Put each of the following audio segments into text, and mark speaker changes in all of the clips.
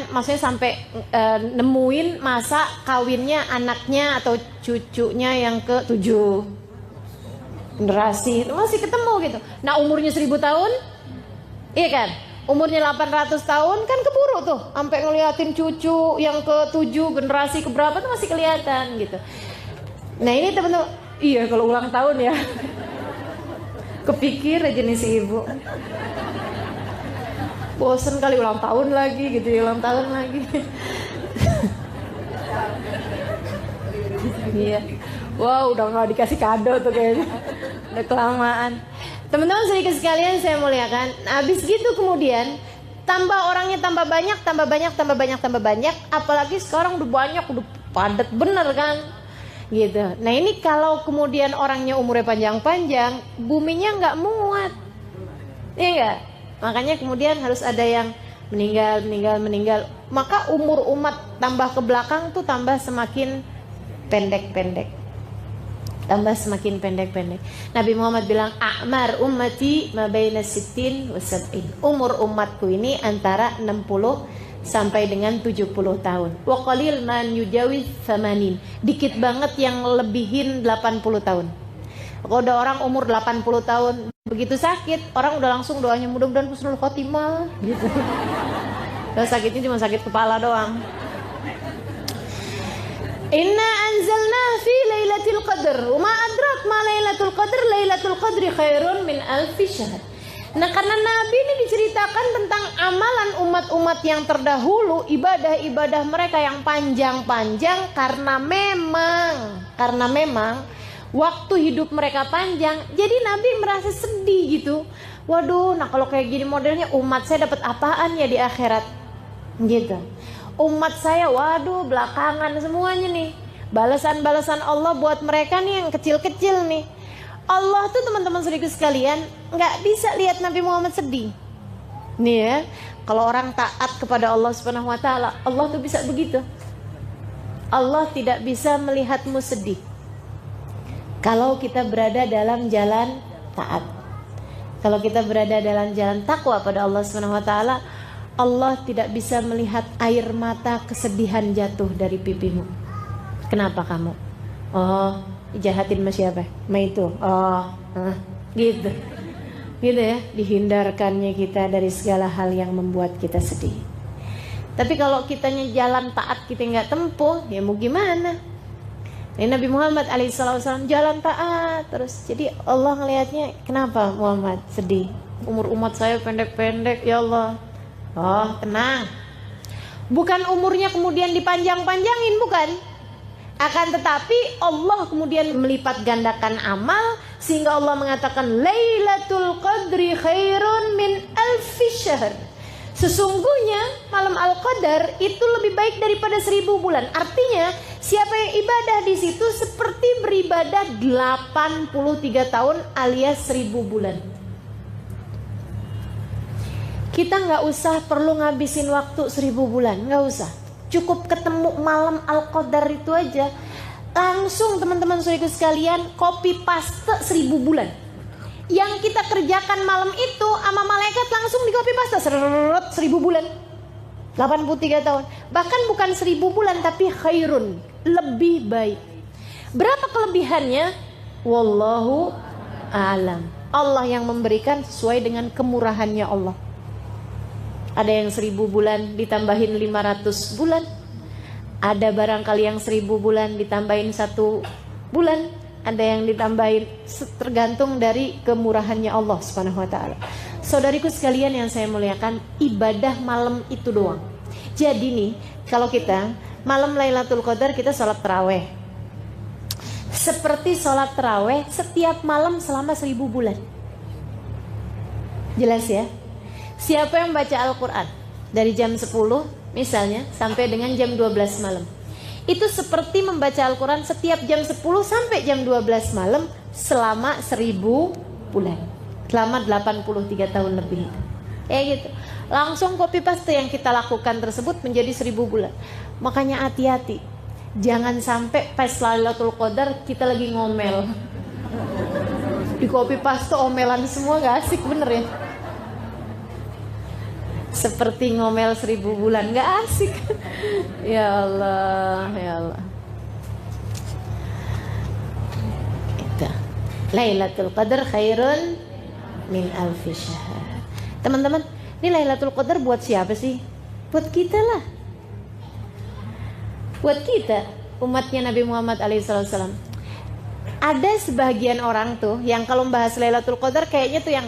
Speaker 1: maksudnya sampai nemuin masa kawinnya anaknya atau cucunya yang ke-7 generasi, masih ketemu gitu. Nah umurnya 1000 tahun, iya kan? Umurnya 800 tahun kan keburu tuh, sampai ngeliatin cucu yang ke-7 generasi keberapa tuh masih kelihatan gitu. Nah ini teman-teman, iya kalau ulang tahun ya, kepikir aja nih si ibu. Bosen kali ulang tahun lagi gitu ya, ulang tahun lagi. Iya. Wow, udah nggak dikasih kado tuh kayaknya. Udah kelamaan. Teman-teman sedikit sekalian saya muliakan. Habis gitu kemudian tambah orangnya tambah banyak, tambah banyak, tambah banyak, tambah banyak. Apalagi sekarang udah banyak, udah padat bener kan. Gitu. Nah ini kalau kemudian orangnya umurnya panjang-panjang, buminya nggak muat. Iya nggak? Makanya kemudian harus ada yang meninggal. Maka umur umat tambah ke belakang tuh tambah semakin pendek-pendek. Tambah semakin pendek-pendek. Nabi Muhammad bilang, "A'mar ummati ma baina 60 wa 70." Umur umatku ini antara 60 sampai dengan 70 tahun. Wa qalil man yujawiz 80. Dikit banget yang lebihin 80 tahun. Kalau ada orang umur 80 tahun begitu sakit, orang udah langsung doanya mudah-mudahan husnul khotimah gitu. Kalau sakitnya cuma sakit kepala doang. Inna anzalna fi lailatul qadr. Wa ma adrak ma lailatul qadr? Lailatul qadri khairun min alfi syahr. Nah karena Nabi ini diceritakan tentang amalan umat-umat yang terdahulu, ibadah-ibadah mereka yang panjang-panjang karena memang waktu hidup mereka panjang, jadi Nabi merasa sedih gitu. Waduh, nah kalau kayak gini modelnya umat saya dapat apaan ya di akhirat? Gitu. Umat saya, waduh belakangan semuanya nih. Balasan-balasan Allah buat mereka nih yang kecil-kecil nih. Allah tuh teman-teman sedikit sekalian nggak bisa lihat Nabi Muhammad sedih. Nih ya, kalau orang taat kepada Allah Subhanahu Wa Taala, Allah tuh bisa begitu. Allah tidak bisa melihatmu sedih. Kalau kita berada dalam jalan taat, kalau kita berada dalam jalan takwa pada Allah Subhanahu Wa Taala, Allah tidak bisa melihat air mata kesedihan jatuh dari pipimu. Kenapa kamu? Oh, jahatin sama siapa? Ma itu. Oh, gitu, gitu ya. Dihindarkannya kita dari segala hal yang membuat kita sedih. Tapi kalau kitanya jalan taat kita nggak tempuh, ya mau gimana? Ini Nabi Muhammad alaihissalam jalan taat terus. Jadi Allah ngelihatnya, kenapa Muhammad sedih? Umur umat saya pendek-pendek ya Allah. Oh tenang. Bukan umurnya kemudian dipanjang-panjangin, bukan. Akan tetapi Allah kemudian melipat gandakan amal, sehingga Allah mengatakan Lailatul Qadri khairun min alfi syahr. Sesungguhnya malam Al-Qadar itu lebih baik daripada 1000 bulan. Artinya siapa yang ibadah di situ seperti beribadah 83 tahun alias 1000 bulan. Kita nggak usah perlu ngabisin waktu 1000 bulan, nggak usah. Cukup ketemu malam Al-Qadar itu aja, langsung teman-teman saudara sekalian copy paste 1000 bulan. Yang kita kerjakan malam itu sama malaikat langsung di copy paste 1000 bulan, 83 tahun. Bahkan bukan 1000 bulan tapi khairun, lebih baik. Berapa kelebihannya? Wallahu a'lam. Allah yang memberikan sesuai dengan kemurahannya Allah. Ada yang 1000 bulan ditambahin 500 bulan. Ada barangkali yang 1000 bulan ditambahin 1 bulan. Ada yang ditambahin, tergantung dari kemurahannya Allah Subhanahu Wa Taala. Saudariku sekalian yang saya muliakan, ibadah malam itu doang. Jadi nih, kalau kita malam Lailatul Qadar kita sholat taraweh, seperti sholat taraweh setiap malam selama 1000 bulan. Jelas ya? Siapa yang baca Al-Quran dari jam 10 misalnya sampai dengan jam 12 malam, itu seperti membaca Al-Quran setiap jam 10 sampai jam 12 malam selama 1000 bulan, selama 83 tahun lebih. Kayak gitu. Langsung copy paste yang kita lakukan tersebut menjadi 1000 bulan. Makanya hati-hati, jangan sampai pas Lailatul Qadar kita lagi ngomel, di copy paste omelan semua, gak asik bener ya. Seperti ngomel 1000 bulan, nggak asik. Ya Allah, ya Allah. Itu. Lailatul Qadar khairun min alfi syahr. Teman-teman, ini Lailatul Qadar buat siapa sih? Buat kita lah. Buat kita, umatnya Nabi Muhammad alaihissalam. Ada sebagian orang tuh yang kalau membahas Lailatul Qadar kayaknya tuh yang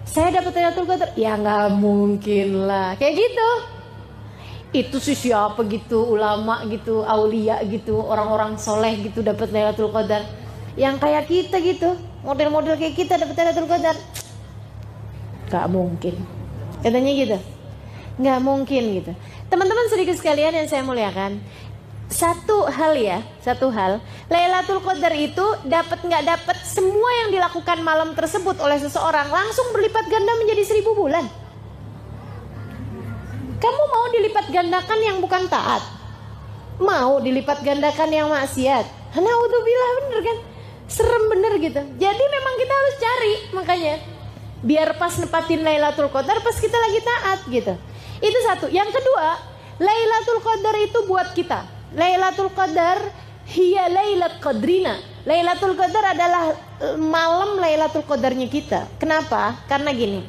Speaker 1: saya dapat Lailatul Qadar, ya nggak mungkin lah, kayak gitu. Itu sih siapa gitu, ulama gitu, aulia gitu, orang-orang soleh gitu dapat Lailatul Qadar. Yang kayak kita gitu, model-model kayak kita dapat Lailatul Qadar, nggak mungkin. Katanya gitu, nggak mungkin gitu. Teman-teman sedikit sekalian yang saya muliakan, satu hal, Lailatul Qadar itu dapat nggak dapat, semua yang dilakukan malam tersebut oleh seseorang langsung berlipat ganda menjadi 1000 bulan. Kamu mau dilipat gandakan yang bukan taat? Mau dilipat gandakan yang maksiat? Naudzubillah, bener kan? Serem bener gitu. Jadi memang kita harus cari, makanya biar pas nepatin Lailatul Qadar pas kita lagi taat gitu. Itu satu. Yang kedua, Lailatul Qadar itu buat kita. Lailatul Qadar hiya lailat qadrina. Lailatul Qadar adalah malam Lailatul Qadarnya kita. Kenapa? Karena gini.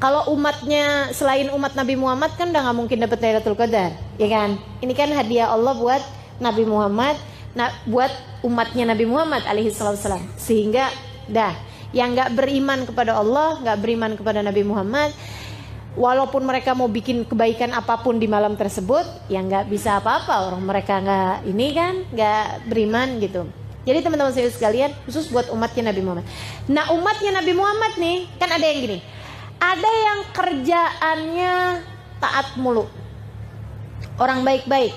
Speaker 1: Kalau umatnya selain umat Nabi Muhammad kan udah gak mungkin dapat Lailatul Qadar, ya kan? Ini kan hadiah Allah buat Nabi Muhammad, buat umatnya Nabi Muhammad alaihissalam. Sehingga dah, yang gak beriman kepada Allah, gak beriman kepada Nabi Muhammad, walaupun mereka mau bikin kebaikan apapun di malam tersebut, ya gak bisa apa-apa. Orang mereka gak ini kan, gak beriman gitu. Jadi teman-teman saya sekalian, khusus buat umatnya Nabi Muhammad. Nah, umatnya Nabi Muhammad nih, kan ada yang gini. Ada yang kerjaannya taat mulu, orang baik-baik,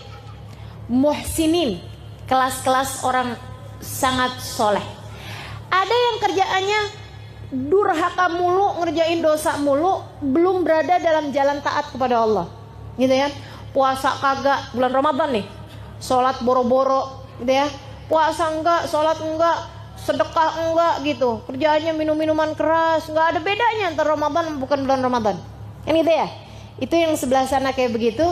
Speaker 1: muhsinin, kelas-kelas orang sangat soleh. Ada yang kerjaannya durhaka mulu, ngerjain dosa mulu, belum berada dalam jalan taat kepada Allah, gitu ya. Puasa kagak, bulan Ramadan nih, sholat boro-boro, gitu ya. Puasa enggak, sholat enggak, sedekah enggak gitu, kerjaannya minum-minuman keras, enggak ada bedanya antara Ramadan bukan bulan Ramadan, kan gitu ya. Itu yang sebelah sana kayak begitu.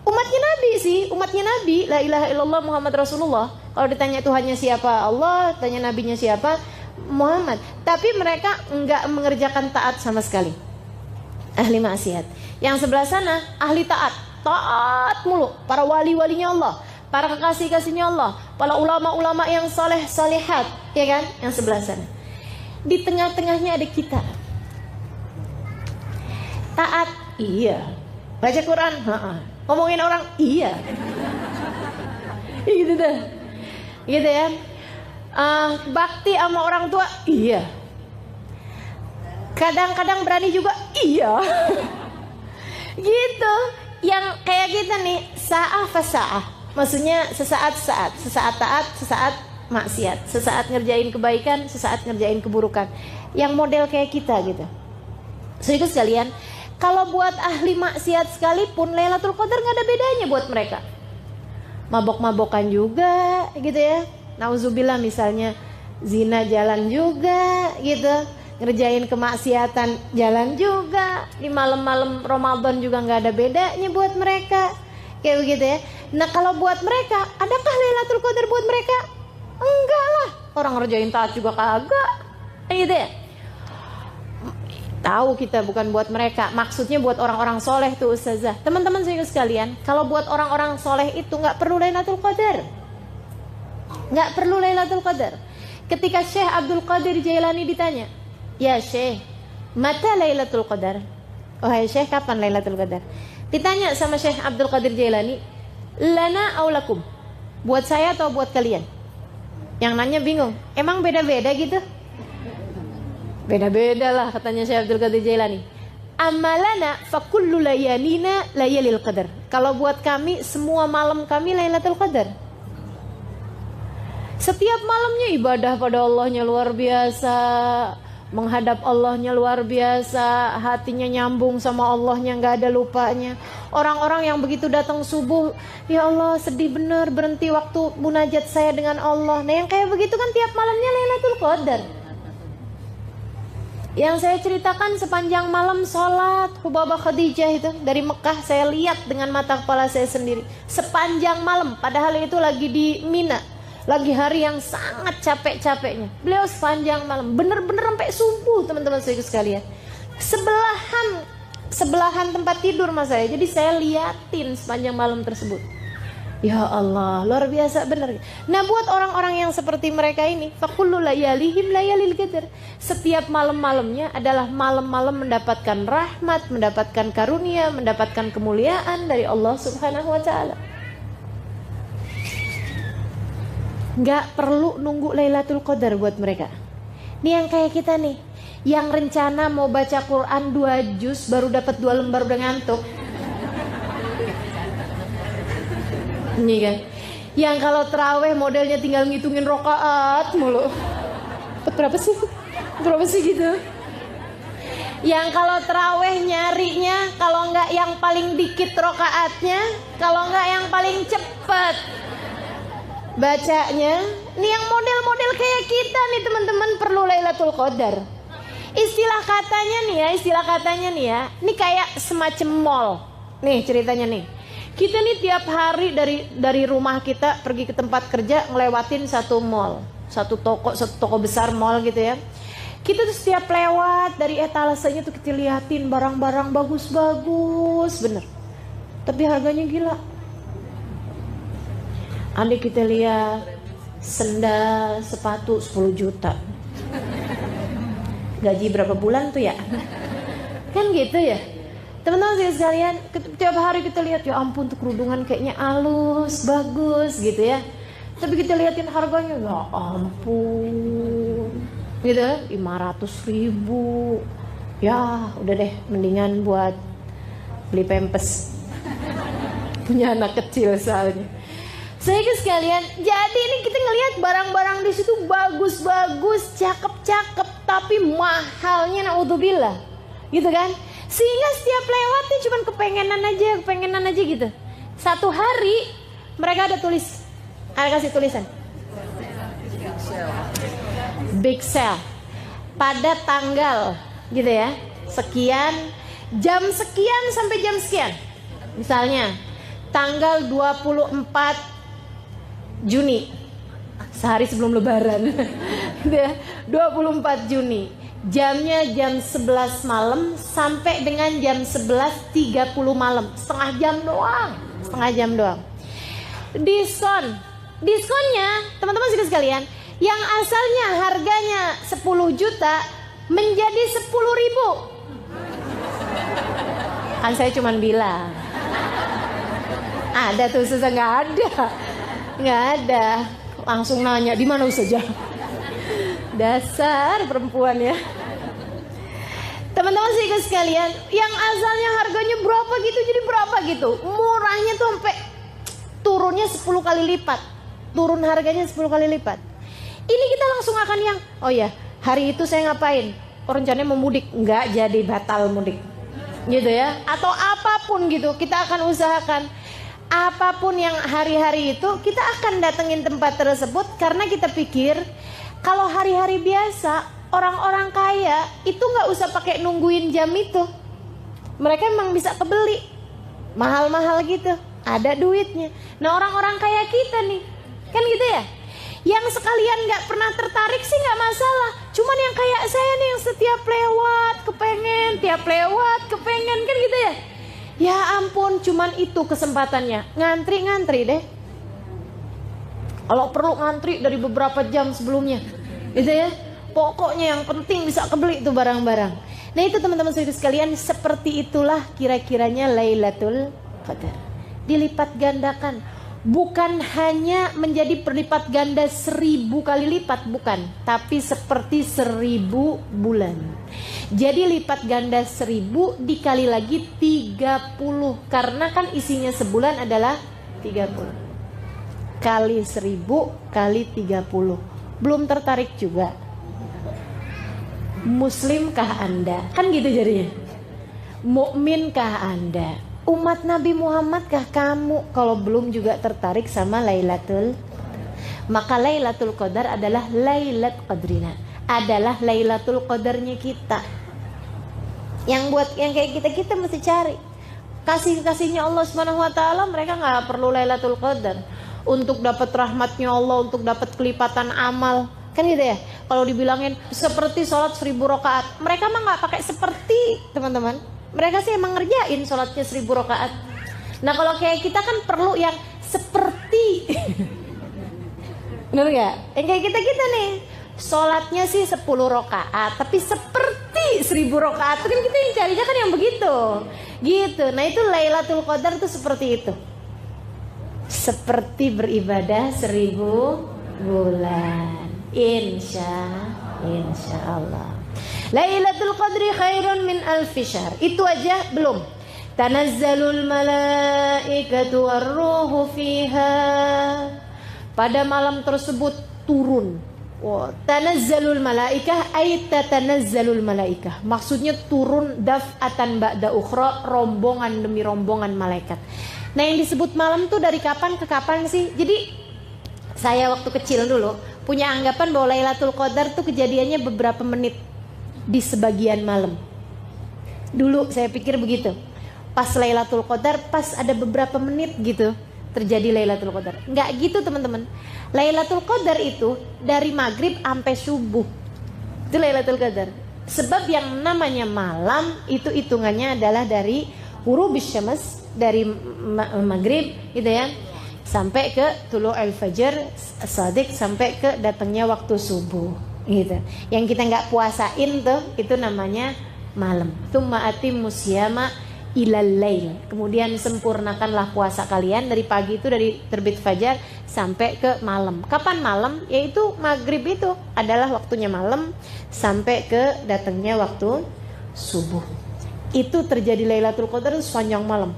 Speaker 1: Umatnya Nabi sih, umatnya Nabi, la ilaha illallah Muhammad Rasulullah. Kalau ditanya Tuhannya siapa, Allah, tanya nabinya siapa, Muhammad. Tapi mereka enggak mengerjakan taat sama sekali, ahli maksiat. Yang sebelah sana ahli taat, taat mulu, para wali-walinya Allah, para kekasih-kasihnya Allah, para ulama-ulama yang saleh salihat, ya kan? Yang sebelah sana. Di tengah-tengahnya ada kita. Taat, iya. Baca Quran, ngomongin orang, iya. Gitu dah. Gitu ya. Bakti sama orang tua, iya. Kadang-kadang berani juga, iya. Gitu. Yang kayak kita nih, sa'ah fasa'ah. Maksudnya sesaat-saat, sesaat taat, sesaat maksiat, sesaat ngerjain kebaikan, sesaat ngerjain keburukan. Yang model kayak kita gitu. Saudara sekalian, kalau buat ahli maksiat sekalipun Lailatul Qadar nggak ada bedanya buat mereka. Mabok-mabokan juga, gitu ya. Nauzubillah, misalnya zina jalan juga, gitu. Ngerjain kemaksiatan jalan juga. Di malam-malam Ramadan juga nggak ada bedanya buat mereka. Kayak begitu ya. Nah, kalau buat mereka, adakah Lailatul Qadar buat mereka? Enggak lah. Orang ngerjain taat juga kagak. Gitu ya. Tahu kita bukan buat mereka. Maksudnya buat orang-orang soleh tuh Ustazah. Teman-teman saya sekalian, kalau buat orang-orang soleh itu nggak perlu Lailatul Qadar. Nggak perlu Lailatul Qadar. Ketika Syekh Abdul Qadir Jailani ditanya, ya Syekh, mata Lailatul Qadar? Oh hai Syekh, kapan Lailatul Qadar? Ditanya sama Syekh Abdul Qadir Jailani, lana aulakum, buat saya atau buat kalian? Yang nanya bingung, emang beda-beda gitu? Beda-beda lah katanya Syekh Abdul Qadir Jailani. Amalana fakullu layalina layalil qadar. Kalau buat kami, semua malam kami Lailatul Qadar. Setiap malamnya ibadah pada Allahnya luar biasa, menghadap Allahnya luar biasa, hatinya nyambung sama Allahnya, nggak ada lupanya. Orang-orang yang begitu datang subuh, ya Allah sedih bener, berhenti waktu munajat saya dengan Allah. Nah yang kayak begitu kan tiap malamnya Lailatul Qadar. Yang saya ceritakan sepanjang malam sholat Hubabah Khadijah itu dari Mekah, saya lihat dengan mata kepala saya sendiri. Sepanjang malam, padahal itu lagi di Mina, lagi hari yang sangat capek-capeknya. Beliau sepanjang malam, bener-bener sampai subuh teman-teman saya sekalian. Sebelahan tempat tidur mas saya, jadi saya liatin sepanjang malam tersebut. Ya Allah, luar biasa benar. Nah buat orang-orang yang seperti mereka ini, fakullu layalihim layalil qadar. Setiap malam-malamnya adalah malam-malam mendapatkan rahmat, mendapatkan karunia, mendapatkan kemuliaan dari Allah Subhanahu wa taala. Nggak perlu nunggu Lailatul Qadar buat mereka. Nih yang kayak kita nih, yang rencana mau baca Quran 2 juz baru dapat 2 lembar udah ngantuk. Ini kan, yang kalau terawih modelnya tinggal ngitungin rokaat mulu. Berapa sih gitu? Yang kalau terawih nyarinya, kalau nggak yang paling dikit rokaatnya, kalau nggak yang paling cepet bacanya. Nih yang model-model kayak kita nih teman-teman perlu Lailatul Qadar. Istilah katanya nih ya, ini kayak semacam mall. Nih ceritanya nih. Kita nih tiap hari dari rumah kita pergi ke tempat kerja ngelewatin satu mall, satu toko besar mall gitu ya. Kita tuh setiap lewat dari etalasenya tuh kita liatin barang-barang bagus-bagus bener. Tapi harganya gila. Andai kita lihat sendal, sepatu 10 juta. Gaji berapa bulan tuh ya? Kan gitu ya. Teman-teman sekalian, tiap hari kita lihat ya ampun tuh kerudungan kayaknya halus, bagus gitu ya. Tapi kita liatin harganya ya ampun. Gitu 500.000. Ya udah deh mendingan buat beli pampers. Punya anak kecil soalnya. Sehingga sekalian, jadi ini kita ngelihat barang-barang di situ bagus-bagus, cakep-cakep, tapi mahalnya naudzubillah. Gitu kan? Sehingga setiap lewat nih cuman kepengenan aja gitu. Satu hari mereka ada kasih tulisan big sale pada tanggal gitu ya, sekian, jam sekian sampai jam sekian. Misalnya tanggal 24 Juni, sehari sebelum lebaran. 24 Juni. Jamnya jam 11 malam sampai dengan jam 11.30 malam. Setengah jam doang. Diskonnya teman-teman sekalian, yang asalnya harganya 10 juta menjadi 10.000. Kan saya cuman bilang ada tuh, susah nggak ada. Langsung nanya di mana Ustazah. Dasar perempuan ya. Teman-teman sih sekalian, yang asalnya harganya berapa gitu jadi berapa gitu. Murahnya tuh sampai turunnya 10 kali lipat. Turun harganya 10 kali lipat. Ini kita langsung akan yang, oh ya, hari itu saya ngapain? Oh, rencananya mau mudik, enggak jadi batal mudik. Gitu ya. Atau apapun gitu, kita akan usahakan apapun yang hari-hari itu kita akan datengin tempat tersebut karena kita pikir kalau hari-hari biasa orang-orang kaya itu nggak usah pakai nungguin jam itu, mereka memang bisa kebeli mahal-mahal gitu, ada duitnya. Nah orang-orang kaya kita nih kan gitu ya, yang sekalian nggak pernah tertarik sih nggak masalah, cuman yang kayak saya nih yang setiap lewat kepengen kan gitu ya. Ya ampun, cuman itu kesempatannya, ngantri deh. Kalau perlu ngantri dari beberapa jam sebelumnya, gitu ya. Pokoknya yang penting bisa kebeli itu barang-barang. Nah itu teman-teman sekalian, seperti itulah kira-kiranya Lailatul Qadar. Dilipat gandakan, bukan hanya menjadi perlipat ganda 1000 kali lipat, bukan, tapi seperti 1000 bulan. Jadi lipat ganda 1000 dikali lagi 30, karena kan isinya sebulan adalah 30 kali 1000 kali 30. Belum tertarik juga? Muslimkah Anda? Kan gitu jadinya. Mukminkah Anda? Umat Nabi Muhammadkah kamu? Kalau belum juga tertarik sama Lailatul, maka Lailatul Qadar adalah Lailat Qadrina, adalah Lailatul Qadarnya kita. Yang kayak kita mesti cari. Kasih-kasihnya Allah Subhanahu wa taala, mereka nggak perlu Lailatul Qadar untuk dapat rahmatnya Allah, untuk dapat kelipatan amal. Kan gitu ya. Kalau dibilangin seperti sholat 1000 rakaat, mereka mah nggak pakai seperti, teman-teman. Mereka sih emang ngerjain sholatnya 1000 rakaat. Nah, kalau kayak kita kan perlu yang seperti. Bener gak? Yang kayak kita nih, sholatnya sih 10 rakaat, tapi seperti 1000 rakaat. Kan kita yang carinya kan yang begitu. Gitu. Nah, itu Lailatul Qadar tuh seperti itu. Seperti beribadah 1000 bulan. Insya Allah. Lailatul Qadri khairun min alfi syahr. Itu aja belum. Tanazzalul malaikatu warruhu fiha. Pada malam tersebut turun. Tanazzalul malaikah ay tatanazzalul malaikah. Maksudnya turun daf'atan ba'da ukhra, rombongan demi rombongan malaikat. Nah, yang disebut malam tuh dari kapan ke kapan sih? Jadi saya waktu kecil dulu punya anggapan bahwa Lailatul Qadar tuh kejadiannya beberapa menit di sebagian malam. Dulu saya pikir begitu. Pas Lailatul Qadar pas ada beberapa menit gitu terjadi Lailatul Qadar. Enggak gitu, teman-teman. Lailatul Qadar itu dari maghrib sampai subuh. Itu Lailatul Qadar. Sebab yang namanya malam itu hitungannya adalah dari ghurubus syams, dari maghrib gitu ya, sampai ke tulu al-fajr as-sadiq, sampai ke datangnya waktu subuh gitu. Yang kita nggak puasain tuh itu namanya malam. Tsumma atimmus syiyama ilal lail. Kemudian sempurnakanlah puasa kalian dari pagi itu, dari terbit fajar sampai ke malam. Kapan malam? Yaitu maghrib itu adalah waktunya malam sampai ke datangnya waktu subuh. Itu terjadi Lailatul Qadar sepanjang malam.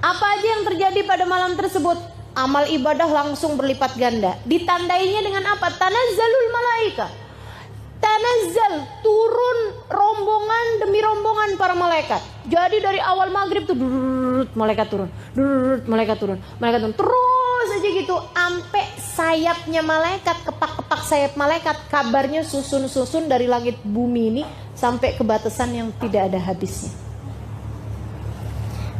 Speaker 1: Apa aja yang terjadi pada malam tersebut? Amal ibadah langsung berlipat ganda. Ditandainya dengan apa? Tanazzalul malaika. Tanazzal, turun rombongan demi rombongan para malaikat. Jadi dari awal maghrib tuh malaikat turun, malaikat turun, malaikat turun. Terus aja gitu sampai sayapnya malaikat, kepak-kepak sayap malaikat, kabarnya susun-susun dari langit bumi ini sampai ke batasan yang tidak ada habisnya.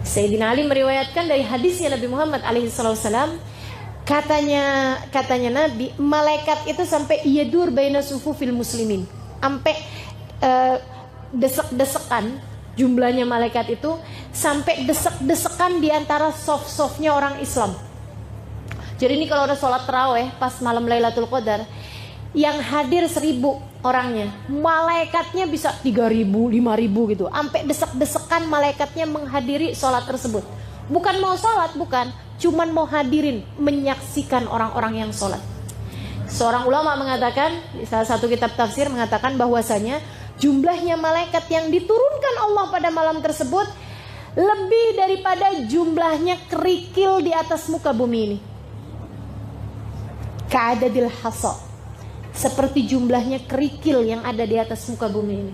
Speaker 1: Sayyidina Ali meriwayatkan dari hadisnya Nabi Muhammad alaihissalam, katanya Nabi, malaikat itu sampai yadur baina sufufil muslimin, sampai desek-desekan, jumlahnya malaikat itu sampai desek-desekan di antara soft-softnya orang Islam. Jadi ini kalau ada sholat tarawih pas malam Lailatul Qadar, yang hadir 1000 orangnya, malaikatnya bisa 3000, 5000 gitu, sampai desek-desekan malaikatnya menghadiri sholat tersebut. Bukan mau sholat, bukan, cuman mau hadirin, menyaksikan orang-orang yang sholat. Seorang ulama mengatakan, di salah satu kitab tafsir mengatakan bahwasanya jumlahnya malaikat yang diturunkan Allah pada malam tersebut lebih daripada jumlahnya kerikil di atas muka bumi ini. Ka'adadil hasa, seperti jumlahnya kerikil yang ada di atas muka bumi ini.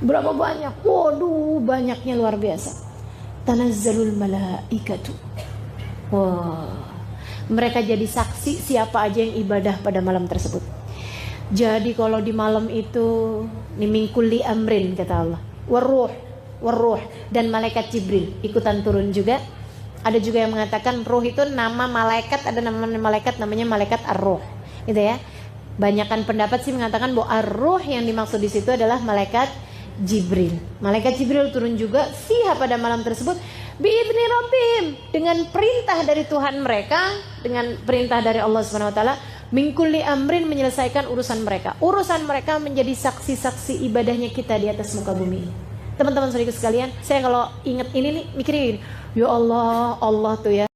Speaker 1: Berapa banyak? Waduh, banyaknya luar biasa. Tanazzalul malaikatu. Wah, mereka jadi saksi siapa aja yang ibadah pada malam tersebut. Jadi kalau di malam itu min kulli amrin, kata Allah, waruh, dan malaikat Jibril ikutan turun juga. Ada juga yang mengatakan ruh itu nama malaikat, ada nama malaikat namanya malaikat ar-ruh, gitu ya. Banyakan pendapat sih mengatakan bahwa ar-ruh yang dimaksud di situ adalah malaikat Jibril. Malaikat Jibril turun juga fiha pada malam tersebut biidzni rabbihim, dengan perintah dari Tuhan mereka, dengan perintah dari Allah Subhanahu wa taala, min kulli amrin, menyelesaikan urusan mereka. Urusan mereka menjadi saksi-saksi ibadahnya kita di atas muka bumi. Teman-teman saudaraku sekalian, saya kalau ingat ini nih mikirnya gini, ya Allah, Allah tuh ya